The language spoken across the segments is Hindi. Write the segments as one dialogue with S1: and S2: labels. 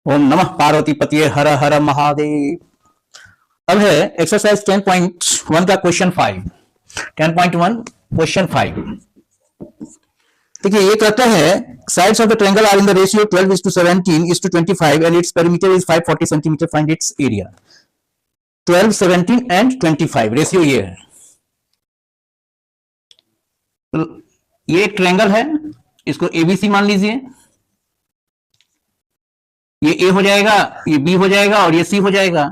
S1: ओम नमः पार्वती पतिये हर हर महादेव। अब है एक्सरसाइज 10.1 का क्वेश्चन 5। 10.1 क्वेश्चन 5। देखिए ये कहता है sides of the triangle are in the ratio 12:17:25 and its perimeter is 540 centimetre. Find its area. 12, 17 and 25 ratio ये है। तो ये एक ट्रायंगल है, इसको एबीसी मान लीजिए। ये ए हो जाएगा, ये बी हो जाएगा और ये सी हो जाएगा।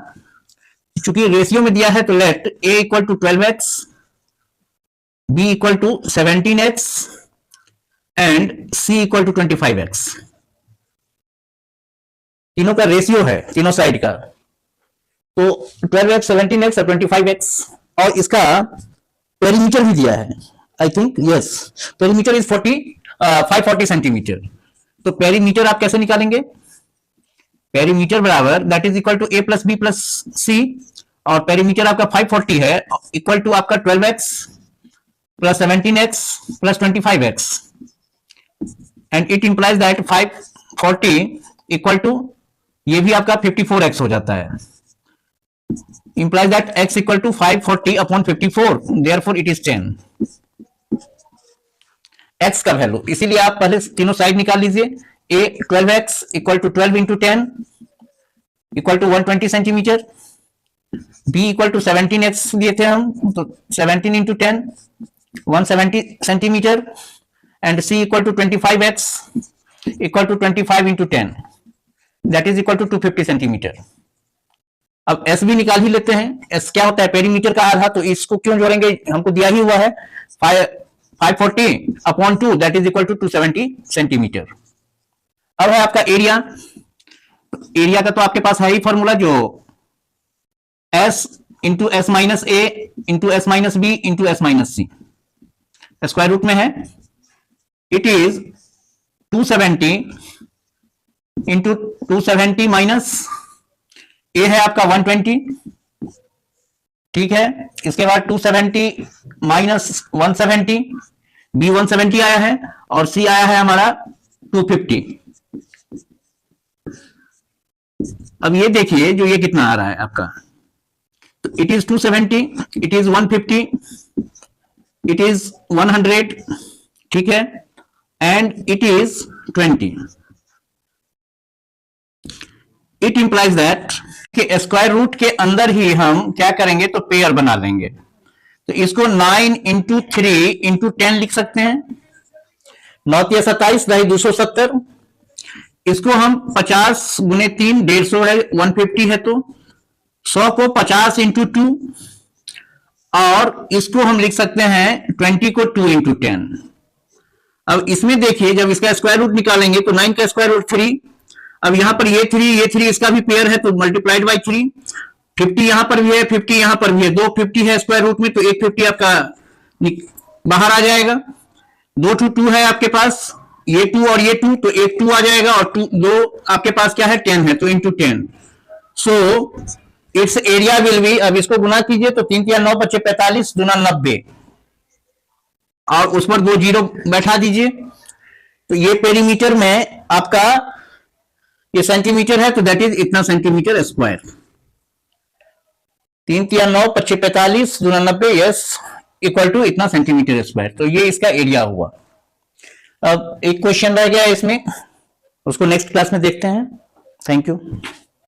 S1: चूंकि रेशियो में दिया है तो let a equal to 12x, b equal to 17x and c equal to 25x। तीनों का रेशियो है, तीनों साइड का। तो 12x, 17x और 25x, और इसका पेरीमीटर भी दिया है। I think yes, perimeter is 540 centimetre. तो पेरीमीटर आप कैसे निकालेंगे? पेरीमीटर बराबर that is equal to A plus B plus C, और पेरीमीटर आपका 540 है इक्वल टू आपका 12x plus 17x plus 25x, and it implies that 540 equal to ये भी आपका 54x हो जाता है। Implies that x equal to 540 upon 54, therefore it is 10। x का वैल्यू, इसीलिए आप पहले तीनों साइड निकाल लीजिए। a 12x equal to 12 into 10 equal to 120 centimetre. b equal to 17x दिए थे हम, तो 17 into 10 170 centimetre, and c equal to 25x equal to 25 into 10 that is equal to 250 centimetre. अब s भी निकाल ही लेते हैं। s क्या होता है? पेरीमीटर का आधा। तो इसको क्यों जोड़ेंगे? हमको दिया ही हुआ है 540 upon 2 that is equal to 270 centimetre. अब है आपका एरिया। एरिया का तो आपके पास है ही फॉर्मूला, जो s into S minus A into S minus B into S minus C square root में है। It is 270 into 270 minus A है आपका 120, ठीक है। इसके बाद 270 माइनस 170, बी 170 आया है और सी आया है हमारा 250। अब ये देखिए जो ये कितना आ रहा है आपका, तो it is 270, it is 150, it is 100, ठीक है, and it is 20। It implies that कि स्क्वायर रूट के अंदर ही हम क्या करेंगे, तो पेयर बना लेंगे। तो इसको 9 इंटू 3 इंटू 10 लिख सकते हैं। 9 × 27 = 270। इसको हम 50 गुने 3 150 है, 150 है, तो 100 को 50 इंटू 2, और इसको हम लिख सकते हैं 20 को 2 इंटू 10। अब इसमें देखिए जब इसका स्क्वायर रूट निकालेंगे तो 9 का स्क्वायर रूट 3। अब यहां पर ये 3 इसका भी पेयर है, तो मल्टीप्लाइड बाई 3। 50 यहां पर भी है, 50 यहां पर भी है, 2 50 है स्क्वायर रूट में, तो एक 50 आपका बाहर आ जाएगा। 2 2 है आपके पास, ये 2 और ये 2, तो एक 2 आ जाएगा, और 2 आपके पास क्या है 10 है, तो into 10। So it's area will be, अब इसको गुना कीजिए तो 3 × 9 = 45 दूना 90, और उस पर 2 0 बैठा दीजिए। तो ये पेरीमीटर में आपका ये सेंटीमीटर है, तो दैट इज इतना सेंटीमीटर स्क्वायर। 3 × 9 = 45 दूना 90, यस, इक्वल टू इतना सेंटीमीटर स्क्वायर। तो ये इसका एरिया हुआ। अब एक क्वेश्चन रह गया इसमें, उसको नेक्स्ट क्लास में देखते हैं। Thank you.